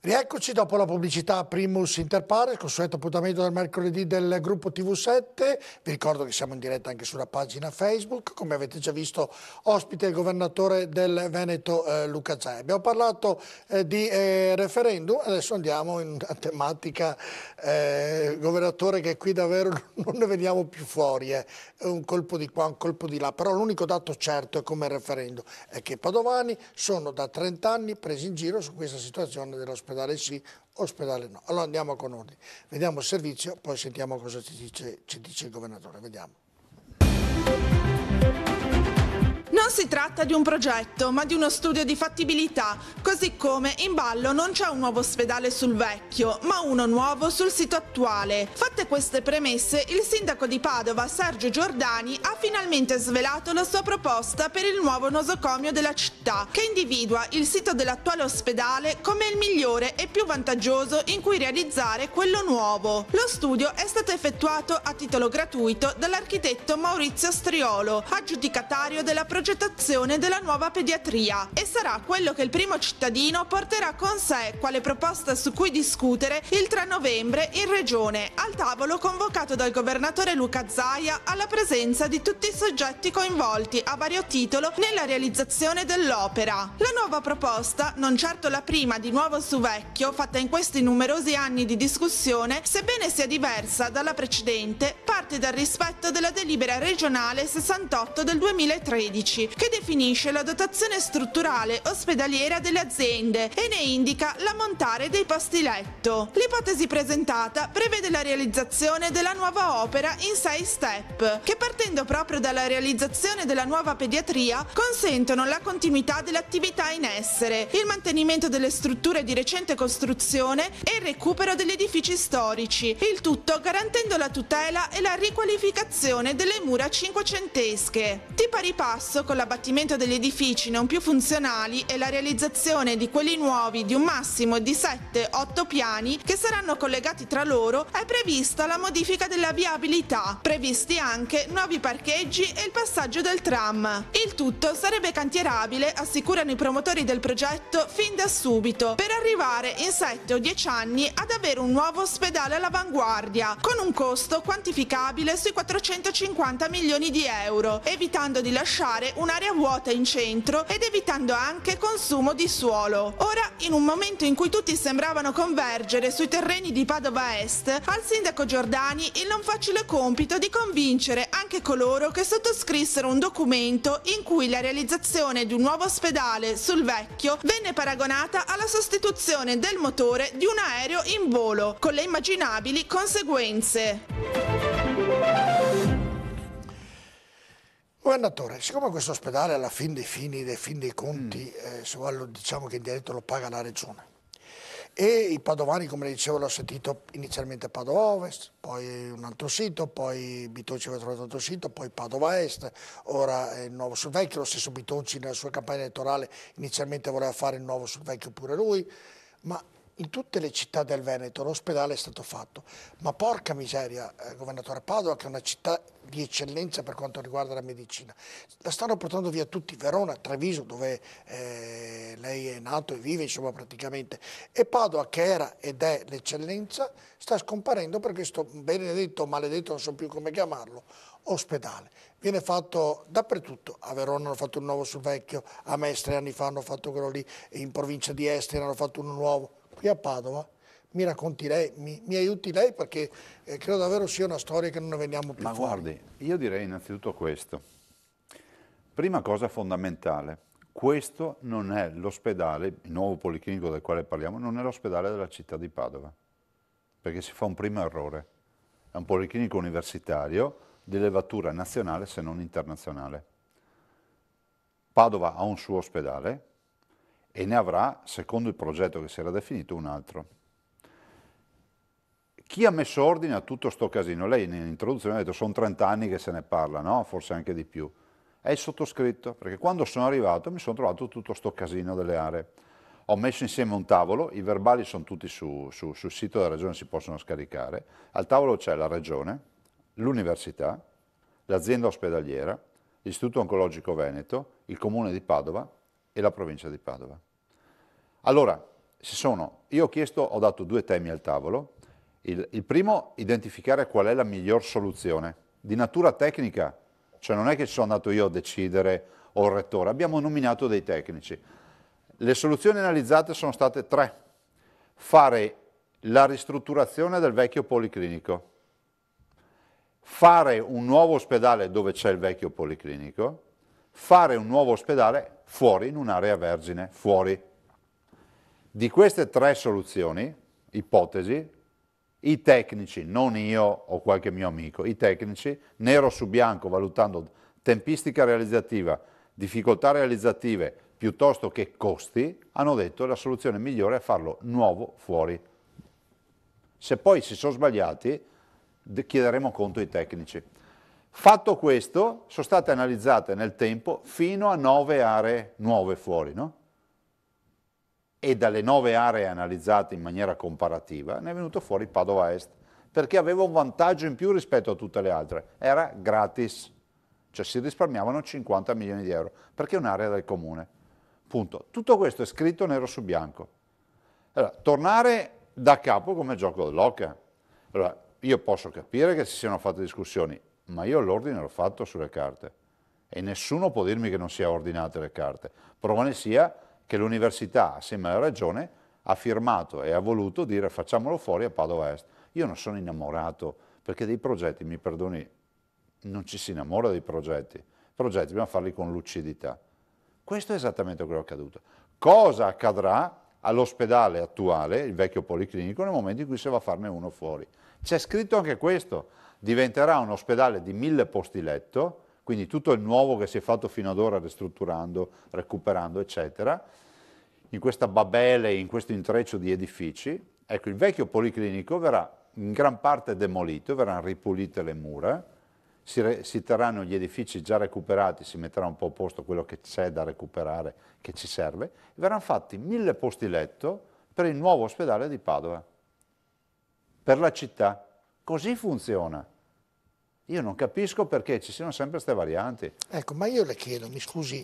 Rieccoci dopo la pubblicità Primus Inter Pares, consueto appuntamento del mercoledì del gruppo TV7. Vi ricordo che siamo in diretta anche sulla pagina Facebook. Come avete già visto, ospite il governatore del Veneto Luca Zaia. Abbiamo parlato di referendum, adesso andiamo in una tematica governatore che qui davvero non ne veniamo più fuori, è un colpo di qua, un colpo di là, però l'unico dato certo è come il referendum, è che i padovani sono da 30 anni presi in giro su questa situazione dell'ospedale sì, ospedale no. Allora andiamo con ordine, vediamo il servizio, poi sentiamo cosa ci dice il governatore, vediamo. Non si tratta di un progetto, ma di uno studio di fattibilità, così come in ballo non c'è un nuovo ospedale sul vecchio, ma uno nuovo sul sito attuale. Fatte queste premesse, il sindaco di Padova, Sergio Giordani, ha finalmente svelato la sua proposta per il nuovo nosocomio della città, che individua il sito dell'attuale ospedale come il migliore e più vantaggioso in cui realizzare quello nuovo. Lo studio è stato effettuato a titolo gratuito dall'architetto Maurizio Striolo, aggiudicatario della progettazione della nuova pediatria, e sarà quello che il primo cittadino porterà con sé quale proposta su cui discutere il 3 novembre in regione, al tavolo convocato dal governatore Luca Zaia alla presenza di tutti i soggetti coinvolti a vario titolo nella realizzazione dell'opera. La nuova proposta, non certo la prima di nuovo su vecchio fatta in questi numerosi anni di discussione, sebbene sia diversa dalla precedente, parte dal rispetto della delibera regionale 68 del 2013, che definisce la dotazione strutturale ospedaliera delle aziende e ne indica l'ammontare dei posti letto. L'ipotesi presentata prevede la realizzazione della nuova opera in 6 step, che partendo proprio dalla realizzazione della nuova pediatria consentono la continuità delle attività in essere, il mantenimento delle strutture di recente costruzione e il recupero degli edifici storici, il tutto garantendo la tutela e la riqualificazione delle mura cinquecentesche. Di pari passo con l'abbattimento degli edifici non più funzionali e la realizzazione di quelli nuovi di un massimo di 7-8 piani che saranno collegati tra loro, è prevista la modifica della viabilità, previsti anche nuovi parcheggi e il passaggio del tram. Il tutto sarebbe cantierabile, assicurano i promotori del progetto, fin da subito, per arrivare in 7 o 10 anni ad avere un nuovo ospedale all'avanguardia, con un costo quantificabile sui 450 milioni di euro, evitando di lasciare un'area vuota in centro ed evitando anche consumo di suolo. Ora, in un momento in cui tutti sembravano convergere sui terreni di Padova Est, al sindaco Giordani il non facile compito di convincere anche coloro che sottoscrissero un documento in cui la realizzazione di un nuovo ospedale sul vecchio venne paragonata alla sostituzione del motore di un aereo in volo, con le immaginabili conseguenze. Governatore, siccome questo ospedale alla fin dei conti, se vuole, diciamo che in diretto lo paga la regione, e i padovani, come dicevo, l'ho sentito inizialmente a Padova Ovest, poi un altro sito, poi Bitonci aveva trovato un altro sito, poi Padova Est, ora il nuovo sul vecchio, lo stesso Bitonci nella sua campagna elettorale inizialmente voleva fare il nuovo sul vecchio pure lui, ma in tutte le città del Veneto l'ospedale è stato fatto, ma porca miseria, governatore, Padova, che è una città di eccellenza per quanto riguarda la medicina, la stanno portando via tutti, Verona, Treviso, dove lei è nato e vive, insomma, praticamente, e Padova, che era ed è l'eccellenza, sta scomparendo per questo benedetto, maledetto, non so più come chiamarlo, ospedale. Viene fatto dappertutto, a Verona hanno fatto un nuovo sul vecchio, a Mestre anni fa hanno fatto quello lì, in provincia di Este hanno fatto uno nuovo. Qui a Padova, mi racconti lei, mi aiuti lei, perché credo davvero sia una storia che non ne veniamo più Ma fuori. guardi, io direi innanzitutto questo. Prima cosa fondamentale, questo non è l'ospedale, il nuovo policlinico del quale parliamo, non è l'ospedale della città di Padova, perché si fa un primo errore. È un policlinico universitario di levatura nazionale se non internazionale. Padova ha un suo ospedale e ne avrà, secondo il progetto che si era definito, un altro. Chi ha messo ordine a tutto sto casino? Lei nell'introduzione ha detto sono 30 anni che se ne parla, no? Forse anche di più. È il sottoscritto, perché quando sono arrivato mi sono trovato tutto sto casino delle aree. Ho messo insieme un tavolo, i verbali sono tutti sul sito della regione, si possono scaricare. Al tavolo c'è la regione, l'università, l'azienda ospedaliera, l'Istituto Oncologico Veneto, il Comune di Padova e la provincia di Padova. Allora, io ho dato 2 temi al tavolo. Il primo, identificare qual è la miglior soluzione, di natura tecnica, cioè non è che sono andato io a decidere o il rettore, abbiamo nominato dei tecnici. Le soluzioni analizzate sono state 3. Fare la ristrutturazione del vecchio policlinico, fare un nuovo ospedale dove c'è il vecchio policlinico, fare un nuovo ospedale fuori, in un'area vergine, fuori. Di queste 3 soluzioni, ipotesi, i tecnici, non io o qualche mio amico, i tecnici, nero su bianco, valutando tempistica realizzativa, difficoltà realizzative, piuttosto che costi, hanno detto che la soluzione migliore è farlo nuovo fuori. Se poi si sono sbagliati, chiederemo conto ai tecnici. Fatto questo, sono state analizzate nel tempo fino a 9 aree nuove fuori, no? E dalle 9 aree analizzate in maniera comparativa ne è venuto fuori Padova Est, perché aveva un vantaggio in più rispetto a tutte le altre, era gratis, cioè si risparmiavano 50 milioni di euro, perché è un'area del comune. Punto. Tutto questo è scritto nero su bianco. Allora, tornare da capo come gioco dell'oca. Allora, io posso capire che si siano fatte discussioni, ma io l'ordine l'ho fatto sulle carte e nessuno può dirmi che non sia ordinate le carte. Prova ne sia che l'università, assieme alla regione, ha firmato e ha voluto dire facciamolo fuori a Padova Est. Io non sono innamorato, perché dei progetti, mi perdoni, non ci si innamora dei progetti. I progetti dobbiamo farli con lucidità. Questo è esattamente quello che è accaduto. Cosa accadrà all'ospedale attuale, il vecchio policlinico, nel momento in cui si va a farne uno fuori? C'è scritto anche questo, diventerà un ospedale di 1000 posti letto, quindi tutto il nuovo che si è fatto fino ad ora ristrutturando, recuperando, eccetera, in questa babele, in questo intreccio di edifici. Ecco, il vecchio policlinico verrà in gran parte demolito, verranno ripulite le mura, si terranno gli edifici già recuperati, si metterà un po' a posto quello che c'è da recuperare, che ci serve, e verranno fatti 1000 posti letto per il nuovo ospedale di Padova, per la città. Così funziona. Io non capisco perché ci siano sempre queste varianti. Ecco, ma io le chiedo, mi scusi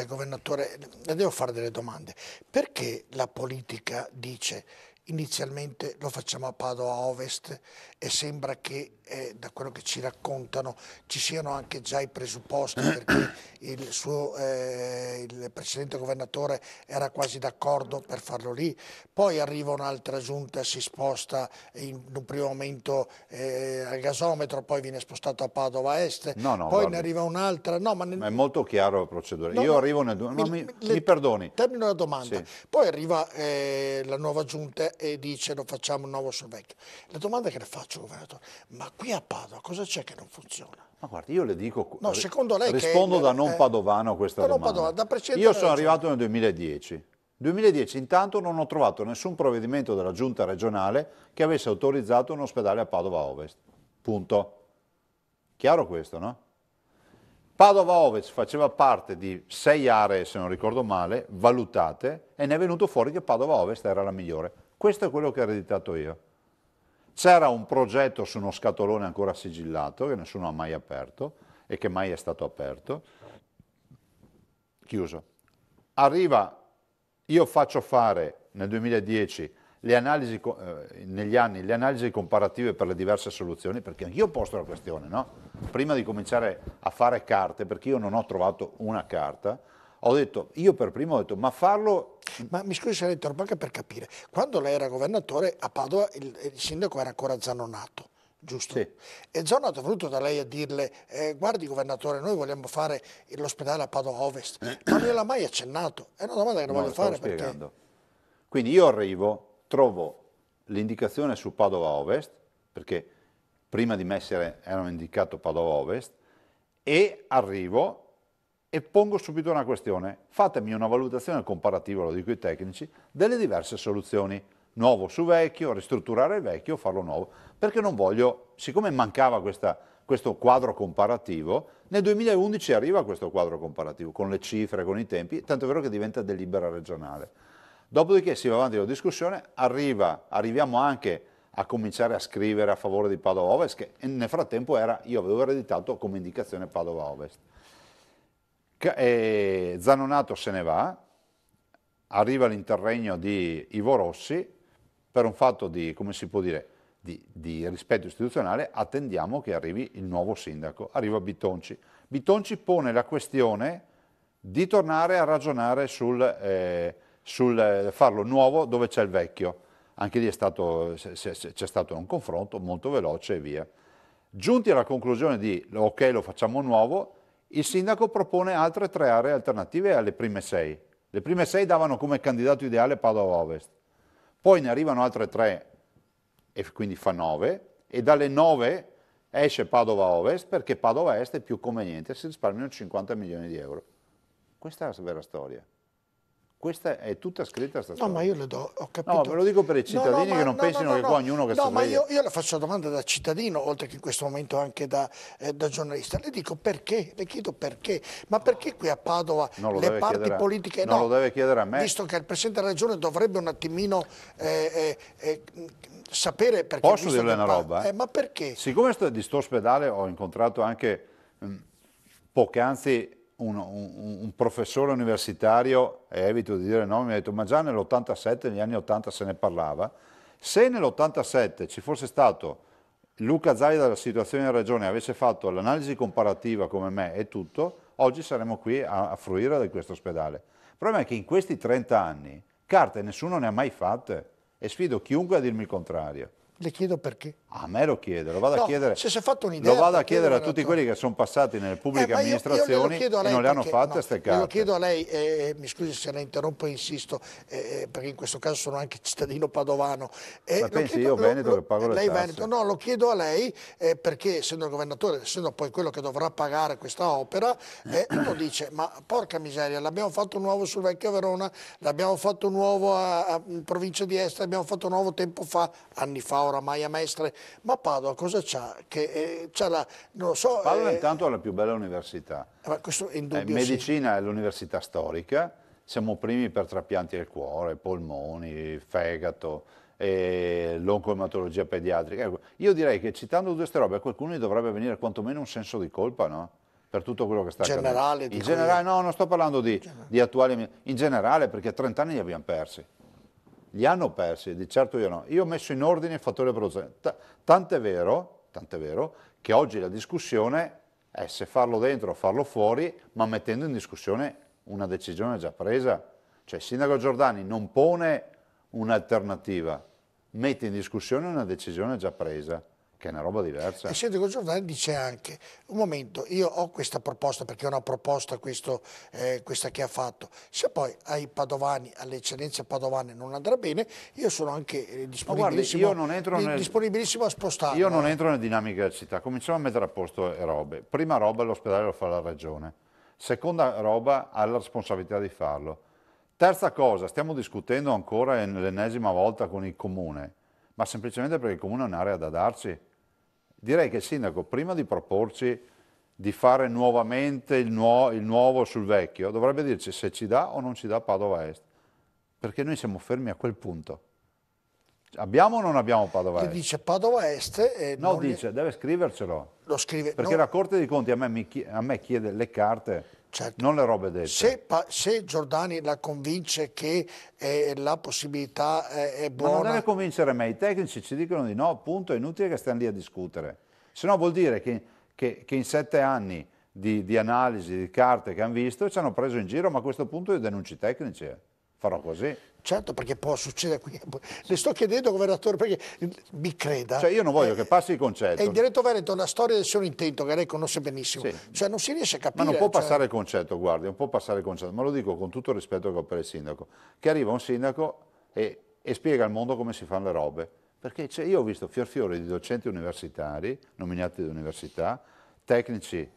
governatore, le devo fare delle domande. Perché la politica dice inizialmente lo facciamo a Padova Ovest e sembra che da quello che ci raccontano ci siano anche già i presupposti perché il precedente governatore era quasi d'accordo per farlo lì, poi arriva un'altra giunta, si sposta in un primo momento al gasometro, poi viene spostato a Padova Est, No, poi guardi, ne arriva un'altra. No, ma è molto chiaro la procedura. No, Io no, arrivo nel... mi perdoni. Termino la domanda. Sì. Poi arriva la nuova giunta e dice lo facciamo nuovo sul vecchio. La domanda che le faccio, governatore, ma qui a Padova cosa c'è che non funziona? Ma guardi, io le dico, No, secondo lei rispondo da non padovano a questa da non domanda. padovano, da presidente Io della sono Regione. arrivato nel 2010. 2010 intanto non ho trovato nessun provvedimento della giunta regionale che avesse autorizzato un ospedale a Padova Ovest. Punto. Chiaro questo, no? Padova Ovest faceva parte di 6 aree, se non ricordo male, valutate, e ne è venuto fuori che Padova Ovest era la migliore. Questo è quello che ho ereditato io. C'era un progetto su uno scatolone ancora sigillato, che nessuno ha mai aperto e che mai è stato aperto, chiuso. Arriva, io faccio fare nel 2010 le analisi, negli anni, le analisi comparative per le diverse soluzioni, perché anch'io ho posto la questione, no? Prima di cominciare a fare carte, perché io non ho trovato una carta, ho detto, io per primo ho detto, ma farlo... Ma mi scusi se la interrompo anche per capire, quando lei era governatore a Padova il sindaco era ancora Zanonato, giusto? Sì. E Zanonato è venuto da lei a dirle, guardi governatore, noi vogliamo fare l'ospedale a Padova Ovest, ma non gliel'ha mai accennato, è una domanda che non voglio fare perché... Spiegando. Quindi io arrivo, trovo l'indicazione su Padova Ovest, perché prima di me erano indicato Padova Ovest, e arrivo e pongo subito una questione, fatemi una valutazione comparativa, lo dico ai tecnici, delle diverse soluzioni, nuovo su vecchio, ristrutturare il vecchio, farlo nuovo, perché non voglio, siccome mancava questo quadro comparativo, nel 2011 arriva questo quadro comparativo, con le cifre, con i tempi, tanto è vero che diventa delibera regionale. Dopodiché si va avanti con la discussione, arriviamo anche a cominciare a scrivere a favore di Padova Ovest, che nel frattempo io avevo ereditato come indicazione Padova Ovest. Zanonato se ne va, arriva l'interregno di Ivo Rossi, per un fatto di, come si può dire, di rispetto istituzionale, attendiamo che arrivi il nuovo sindaco. Arriva Bitonci. Bitonci pone la questione di tornare a ragionare sul farlo nuovo dove c'è il vecchio. Anche lì c'è stato un confronto molto veloce e via. Giunti alla conclusione di ok, lo facciamo nuovo, il sindaco propone altre 3 aree alternative alle prime 6. Le prime 6 davano come candidato ideale Padova Ovest, poi ne arrivano altre 3 e quindi fa 9, e dalle 9 esce Padova Ovest perché Padova Est è più conveniente, si risparmiano 50 milioni di euro. Questa è la vera storia. Questa è tutta scritta questa storia. No, ma io le do, ho capito. No, ve lo dico per i cittadini che non pensino che qua ognuno che No, ma sveglia. io le faccio la domanda da cittadino, oltre che in questo momento anche da giornalista. Le dico perché, le chiedo perché. Ma perché qui a Padova le parti politiche... Non lo deve chiedere a me. Visto che il Presidente della Regione dovrebbe un attimino sapere perché... Posso dirle una roba? Ma perché? Siccome di sto ospedale ho incontrato anche poc'anzi un professore universitario, e evito di dire nomi, mi ha detto ma già nell'87, negli anni 80 se ne parlava, se nell'87 ci fosse stato Luca Zaia della situazione in regione e avesse fatto l'analisi comparativa come me e tutto, oggi saremmo qui a fruire di questo ospedale. Il problema è che in questi 30 anni carte nessuno ne ha mai fatte e sfido chiunque a dirmi il contrario. Le chiedo perché. A me lo chiedo, lo vado a chiedere, se si è fatto un'idea, lo vado a chiedere a tutti quelli che sono passati nelle pubbliche amministrazioni e non le hanno fatte queste carte. Lo chiedo a lei, mi scusi se la interrompo e insisto, perché in questo caso sono anche cittadino padovano. Ma pensi io Veneto che pago le tasse? Veneto, no, lo chiedo a lei perché essendo il governatore, essendo poi quello che dovrà pagare questa opera, uno dice ma porca miseria, l'abbiamo fatto nuovo sul Vecchio Verona, l'abbiamo fatto nuovo in provincia di Este, l'abbiamo fatto nuovo tempo fa, anni fa oramai a Mestre, ma Padova cosa c'ha? Non lo so. Padova intanto è la più bella università. Ma questo è indubbio, medicina è l'università storica, siamo primi per trapianti del cuore, polmoni, fegato, l'oncoematologia pediatrica. Ecco, io direi che citando tutte queste robe a qualcuno gli dovrebbe venire quantomeno un senso di colpa, no? Per tutto quello che sta accadendo. In generale, no, non sto parlando di attuali, in generale perché 30 anni li abbiamo persi. Li hanno persi, di certo io no. Io ho messo in ordine i fattori di produzione. Tant'è vero che oggi la discussione è se farlo dentro o farlo fuori, ma mettendo in discussione una decisione già presa. Cioè il sindaco Giordani non pone un'alternativa, mette in discussione una decisione già presa, che è una roba diversa. Il sindaco Giordani dice anche, un momento, io ho questa proposta, perché è una proposta questa che ha fatto, se poi ai padovani, alle eccellenze padovane non andrà bene, io sono anche disponibilissimo, disponibilissimo a spostarlo. Io non entro nelle dinamiche della città, cominciamo a mettere a posto le robe. Prima roba l'ospedale lo fa la regione, seconda roba ha la responsabilità di farlo. Terza cosa, stiamo discutendo ancora l'ennesima volta con il comune, ma semplicemente perché il comune ha un'area da darci. Direi che il sindaco, prima di proporci di fare nuovamente il nuovo sul vecchio, dovrebbe dirci se ci dà o non ci dà Padova Est, perché noi siamo fermi a quel punto. Abbiamo o non abbiamo Padova Est? Dice Padova Est. No, dice, deve scrivercelo. Lo scrive. Perché la Corte dei Conti a me chiede le carte, certo, non le robe dette. Se Giordani la convince che la possibilità è buona... Ma non deve convincere me, i tecnici ci dicono di no, appunto, è inutile che stiamo lì a discutere. Se no vuol dire che in 7 anni di analisi, di carte che hanno visto, ci hanno preso in giro, ma a questo punto io denuncio i tecnici. Farò così. Certo, perché può succedere qui. Le sto chiedendo, governatore, perché mi creda. Cioè io non voglio che passi il concetto. È in diretto Veneto una storia del suo intento che lei conosce benissimo. Sì. Cioè non si riesce a capire. Ma non può passare il concetto, guardi, non può passare il concetto, ma lo dico con tutto il rispetto che ho per il sindaco, che arriva un sindaco e spiega al mondo come si fanno le robe. Perché io ho visto fiori di docenti universitari, nominati da università, tecnici,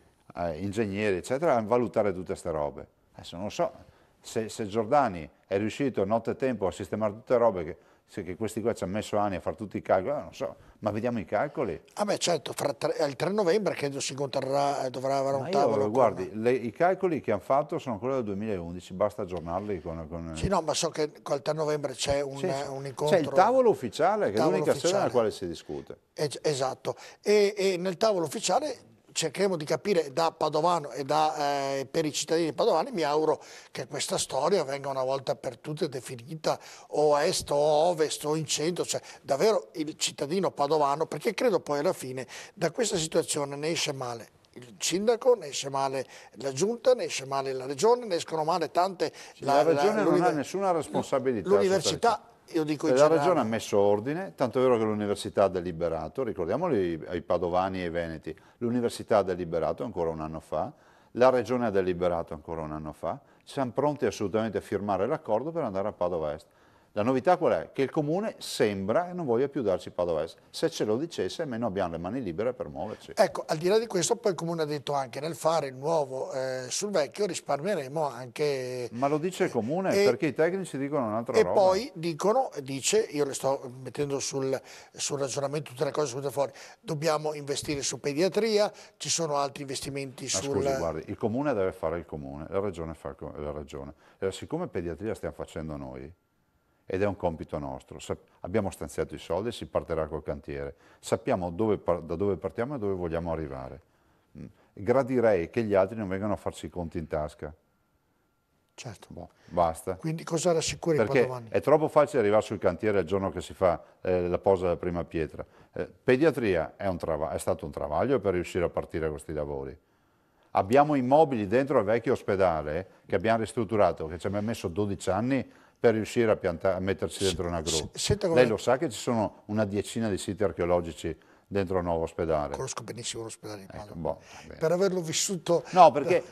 ingegneri, eccetera, a valutare tutte queste robe. Adesso non so se Giordani è riuscito nottetempo a sistemare tutte le robe che questi qua ci hanno messo anni a fare tutti i calcoli, non so, ma vediamo i calcoli. Ah beh certo, il 3 novembre credo si incontrerà, dovrà avere un tavolo. Guardi, i calcoli che hanno fatto sono quelli del 2011, basta aggiornarli con... Sì, no, ma so che col 3 novembre c'è un incontro... C'è il tavolo ufficiale, che è l'unica sede nella quale si discute. Esatto, e nel tavolo ufficiale cercheremo di capire da padovano e per i cittadini padovani. Mi auguro che questa storia venga una volta per tutte definita o a est o a ovest o in centro, cioè davvero il cittadino padovano, perché credo poi alla fine da questa situazione ne esce male il sindaco, ne esce male la giunta, ne esce male la regione, ne escono male tante... La regione non ha nessuna responsabilità. L'università, io dico in la generale. regione ha messo ordine, tanto è vero che l'università ha deliberato, ricordiamolo ai padovani e ai veneti, l'università ha deliberato ancora un anno fa, la regione ha deliberato ancora un anno fa, siamo pronti assolutamente a firmare l'accordo per andare a Padova Est. La novità qual è? Che il comune sembra che non voglia più darci Padova Est. Se ce lo dicesse, almeno abbiamo le mani libere per muoverci. Ecco, al di là di questo, poi il comune ha detto anche nel fare il nuovo sul vecchio risparmieremo anche... Ma lo dice il comune, perché i tecnici dicono un'altra roba. E poi dice, io le sto mettendo sul ragionamento tutte le cose venute fuori, dobbiamo investire su pediatria, ci sono altri investimenti sul... Scusi, guardi, il comune deve fare il comune, la regione fa la regione. E siccome pediatria stiamo facendo noi, ed è un compito nostro, abbiamo stanziato i soldi, si partirà col cantiere, sappiamo da dove partiamo e dove vogliamo arrivare. Gradirei che gli altri non vengano a farsi i conti in tasca. Certo. Boh, basta. Quindi cosa rassicuri i padovani? È troppo facile arrivare sul cantiere il giorno che si fa la posa della prima pietra. Pediatria è stato un travaglio per riuscire a partire questi lavori. Abbiamo immobili dentro al vecchio ospedale che abbiamo ristrutturato, che ci abbiamo messo 12 anni per riuscire a metterci dentro una gru. Lei lo sa che ci sono una decina di siti archeologici dentro il nuovo ospedale? Conosco benissimo l'ospedale di Padova. Boh, per averlo vissuto... No, perché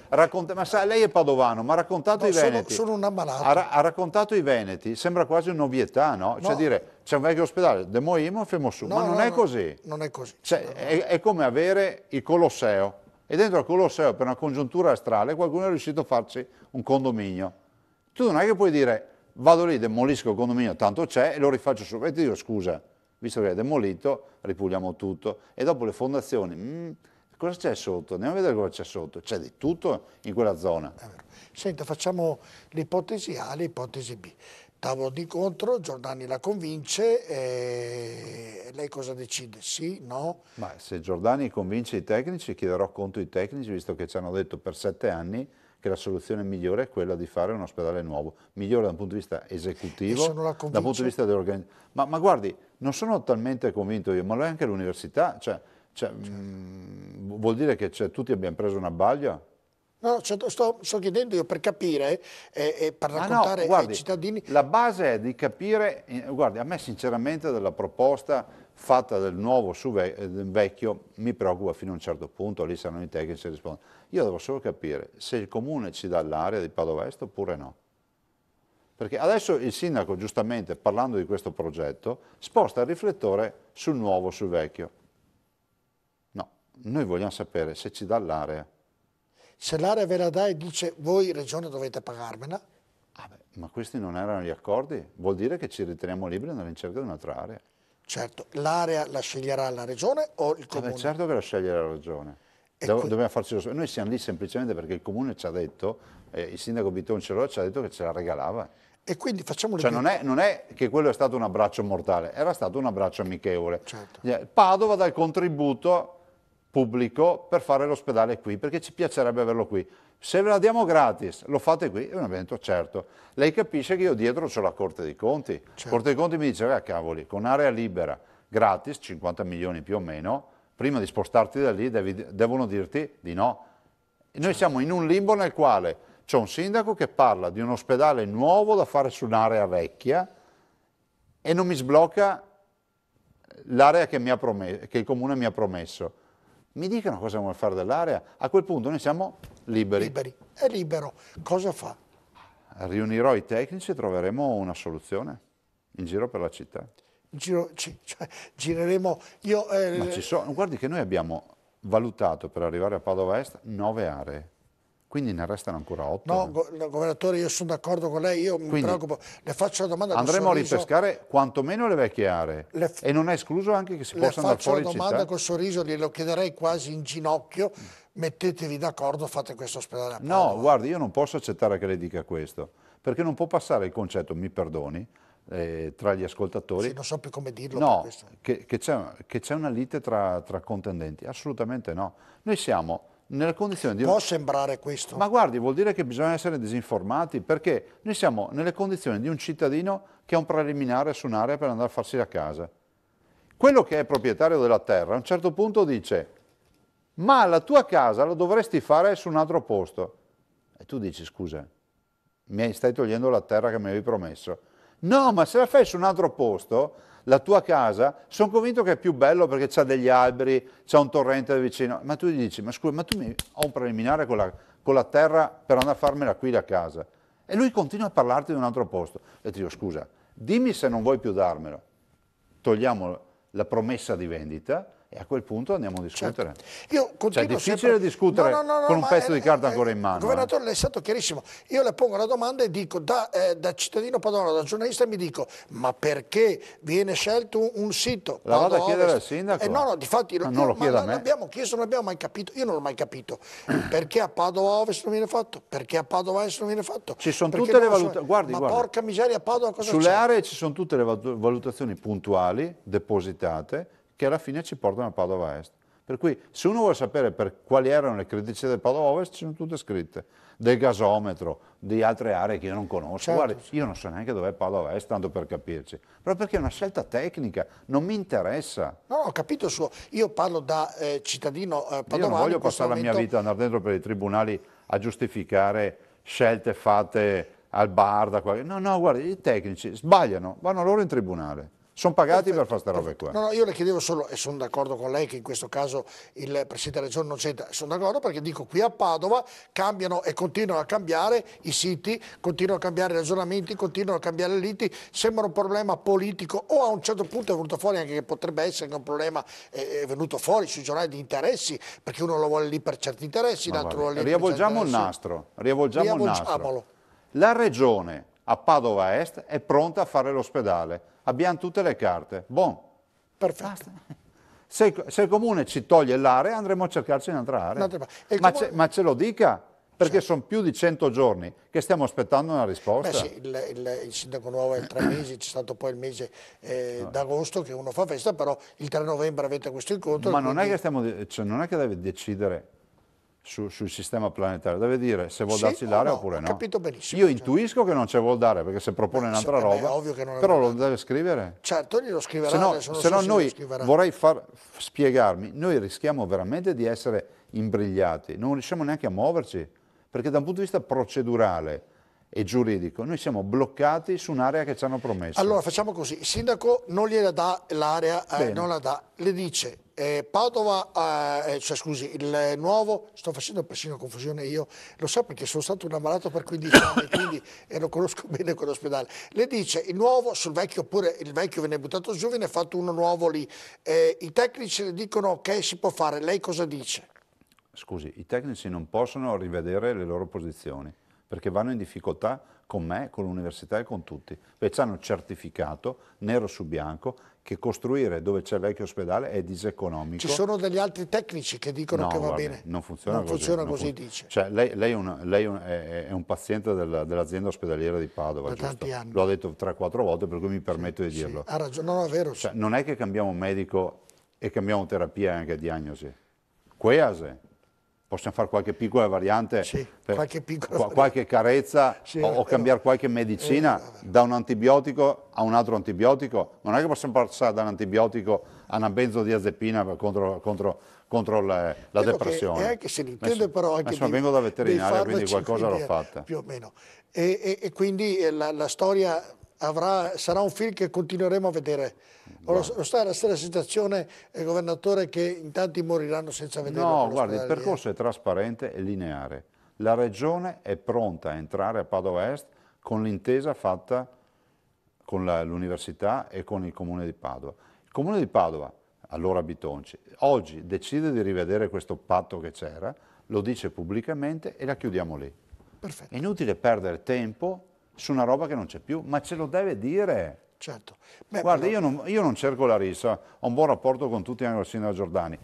ma sa, lei è padovano, ma ha raccontato i veneti. Sono un ammalato. Ha raccontato i veneti, sembra quasi un'ovvietà, no? Cioè dire, c'è un vecchio ospedale, demoimo e femo su, ma non è così. Non è così. Cioè, è come avere il Colosseo, e dentro al Colosseo, per una congiuntura astrale, qualcuno è riuscito a farci un condominio. Tu non è che puoi dire... Vado lì, demolisco il condominio, tanto c'è, e lo rifaccio su. E ti dico, scusa, visto che è demolito, ripuliamo tutto. E dopo le fondazioni, cosa c'è sotto? Andiamo a vedere cosa c'è sotto. C'è di tutto in quella zona. Senta, facciamo l'ipotesi A, l'ipotesi B. Tavolo d'incontro, Giordani la convince, lei cosa decide? Sì, no? Ma se Giordani convince i tecnici, chiederò conto ai tecnici, visto che ci hanno detto per 7 anni che la soluzione migliore è quella di fare un ospedale nuovo, migliore da un punto di vista esecutivo, dal punto di vista dell'organizzazione. Ma guardi, non sono talmente convinto io, ma lo è anche l'università, vuol dire che tutti abbiamo preso un abbaglio? No, sto chiedendo io per capire e per raccontare ai cittadini... La base è di capire, guardi, a me sinceramente della proposta fatta del nuovo del vecchio mi preoccupa fino a un certo punto, lì saranno i tecnici che rispondono. Io devo solo capire se il comune ci dà l'area di Padova Est oppure no. Perché adesso il sindaco, giustamente, parlando di questo progetto, sposta il riflettore sul nuovo, sul vecchio. No, noi vogliamo sapere se ci dà l'area. Se l'area ve la dà e dice voi regione dovete pagarmela? Ma questi non erano gli accordi? Vuol dire che ci riteniamo liberi nella ricerca di un'altra area. Certo, l'area la sceglierà la regione o il comune? Certo che la sceglie la regione. Dobbiamo farci noi siamo lì semplicemente perché il comune ci ha detto, il sindaco Bitoncello ci ha detto che ce la regalava. E quindi facciamo non è che quello è stato un abbraccio mortale, era stato un abbraccio amichevole. Certo. Padova dà il contributo pubblico per fare l'ospedale qui, perché ci piacerebbe averlo qui. Se ve la diamo gratis, lo fate qui, è un evento certo. Lei capisce che io dietro c'ho la Corte dei Conti. Certo. La Corte dei Conti mi dice, cavoli, con area libera, gratis, 50 milioni più o meno, prima di spostarti da lì devono dirti di no. E noi siamo in un limbo nel quale c'è un sindaco che parla di un ospedale nuovo da fare su un'area vecchia e non mi sblocca l'area che il comune mi ha promesso. Mi dicano cosa vuole fare dell'area, a quel punto noi siamo liberi. È libero, cosa fa? Riunirò i tecnici e troveremo una soluzione in giro per la città. Gireremo... Ma guardi che noi abbiamo valutato per arrivare a Padova Est 9 aree, quindi ne restano ancora 8. No, governatore, io sono d'accordo con lei, mi preoccupo, le faccio la domanda andremo a ripescare quantomeno le vecchie aree e non è escluso anche che si possa andare fuori città. Le faccio la domanda col sorriso, glielo chiederei quasi in ginocchio, mettetevi d'accordo, fate questo ospedale a Padova. No, guardi, io non posso accettare che lei dica questo, perché non può passare il concetto, mi perdoni, tra gli ascoltatori. Sì, non so più come dirlo. No, Per questo. che c'è una lite tra contendenti, assolutamente no. Noi siamo nelle condizioni di... Può sembrare questo? Ma guardi, vuol dire che bisogna essere disinformati, perché noi siamo nelle condizioni di un cittadino che ha un preliminare su un'area per andare a farsi la casa. Quello che è proprietario della terra a un certo punto dice: ma la tua casa la dovresti fare su un altro posto. E tu dici: scusa, stai togliendo la terra che mi avevi promesso. No, ma se la fai su un altro posto, la tua casa, sono convinto che è più bello perché c'ha degli alberi, c'ha un torrente vicino. Ma tu gli dici: ma scusa, ma tu ho un preliminare con la terra per andare a farmela qui la casa. E lui continua a parlarti di un altro posto. E ti dico: scusa, dimmi se non vuoi più darmelo. Togliamo la promessa di vendita e a quel punto andiamo a discutere. Certo. Io continuo Cioè, è difficile sempre... discutere con un pezzo di carta ancora in mano. Governatore, lei è stato chiarissimo. Io le pongo la domanda e dico, da cittadino padovano, da giornalista, mi dico: ma perché viene scelto un sito? La vado a chiedere al Ovest? sindaco? No, difatti non lo chieda a me. l'abbiamo chiesto, non abbiamo mai capito. Io non l'ho mai capito. Perché a Padova Ovest non viene fatto? Perché a Padova Est non viene fatto? Ci sono Perché tutte le non so- valutazioni. Guardi, ma guardi. porca miseria, a Padova cosa Sulle c'è? aree ci sono tutte le valutazioni puntuali, depositate, che alla fine ci portano a Padova Est. Per cui se uno vuole sapere per quali erano le criticità del Padova Ovest, ci sono tutte scritte. Del gasometro, di altre aree che io non conosco. Certo. Guardi, io non so neanche dov'è Padova Est, tanto per capirci. Però perché è una scelta tecnica, non mi interessa. No, ho capito il suo. Io parlo da cittadino padovano. Io non voglio in questo passare la mia momento. vita andare dentro per i tribunali a giustificare scelte fatte al bar. No, no, guarda, i tecnici sbagliano, vanno loro in tribunale. Sono pagati per fare queste robe qua. No, no, io le chiedevo solo, e sono d'accordo con lei che in questo caso il Presidente della Regione non c'entra, sono d'accordo perché dico qui a Padova cambiano e continuano a cambiare i siti, continuano a cambiare i ragionamenti, continuano a cambiare le liti, sembra un problema politico o a un certo punto è venuto fuori anche che potrebbe essere che un problema è venuto fuori sui giornali di interessi, perché uno lo vuole lì per certi interessi, l'altro lo vuole lì per certi Riavvolgiamo il interessi. nastro, riavvolgiamo il nastro. Riavvolgiamolo. La regione a Padova Est è pronta a fare l'ospedale, abbiamo tutte le carte. Buon. Perfetto. Se il comune ci toglie l'area andremo a cercarci un'altra area. E il Ma ce lo dica, perché sono più di 100 giorni che stiamo aspettando una risposta. Beh sì, il sindaco nuovo è 3 mesi, c'è stato poi il mese d'agosto che uno fa festa, però il 3 novembre avete questo incontro. Ma non è che non è che deve decidere sul sistema planetario, deve dire se vuol Sì darci o l'area no, oppure ho no. capito benissimo, Io certo. intuisco che non ce vuol dare perché se propone un'altra roba, è ovvio che non però è lo deve scrivere. Certo, glielo scriverà, Se no, adesso non se so no se noi lo scriverà. vorrei far spiegarmi, noi rischiamo veramente di essere imbrigliati, non riusciamo neanche a muoverci, perché da un punto di vista procedurale e giuridico noi siamo bloccati su un'area che ci hanno promesso. Allora facciamo così, il sindaco non gliela dà l'area, non la dà, le dice Padova, cioè scusi, il nuovo, sto facendo persino confusione io, lo so perché sono stato un ammalato per 15 anni quindi, e lo conosco bene quell'ospedale, le dice il nuovo sul vecchio, oppure il vecchio viene buttato giù, viene fatto uno nuovo lì, i tecnici le dicono che si può fare, lei cosa dice? Scusi, i tecnici non possono rivedere le loro posizioni, perché vanno in difficoltà con me, con l'università e con tutti. Perché ci hanno certificato, nero su bianco, che costruire dove c'è il vecchio ospedale è diseconomico. Ci sono degli altri tecnici che dicono che va guardi, bene. Non funziona così. Funziona così, dice. Cioè, lei è un paziente dell'azienda ospedaliera di Padova, Da giusto? tanti anni. L'ho detto 3-4 volte, per cui mi permetto di dirlo. Ha ragione, no, è vero. Cioè, non è che cambiamo medico e cambiamo terapia e anche diagnosi. Quease. Possiamo fare qualche piccola variante, Sì, qualche piccola qualche carezza Sì, o cambiare qualche medicina da un antibiotico a un altro antibiotico. Non è che possiamo passare da un antibiotico a una benzodiazepina contro la depressione. E anche se ne intende però anche adesso vengo da veterinaria, quindi farmaci, qualcosa l'ho fatta. Più o meno. E quindi la storia sarà un film che continueremo a vedere. Lo sta la stessa situazione, governatore, che in tanti moriranno senza vederlo. No, guardi, il percorso è trasparente e lineare. La Regione è pronta a entrare a Padova Est con l'intesa fatta con l'Università e con il Comune di Padova. Il Comune di Padova, allora Bitonci, oggi decide di rivedere questo patto che c'era, lo dice pubblicamente e la chiudiamo lì. Perfetto. È inutile perdere tempo su una roba che non c'è più, ma ce lo deve dire. Certo. Guarda, io non cerco la rissa, ho un buon rapporto con tutti, anche con il sindaco Giordani,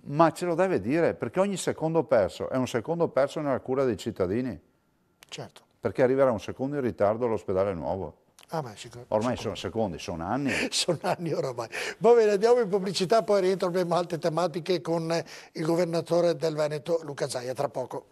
ma ce lo deve dire, perché ogni secondo perso è un secondo perso nella cura dei cittadini, Certo. perché arriverà un secondo in ritardo all'ospedale nuovo. Ormai sono secondi, sono anni. Sono anni oramai. Va bene, andiamo in pubblicità, poi rientro abbiamo altre tematiche con il governatore del Veneto, Luca Zaia, tra poco.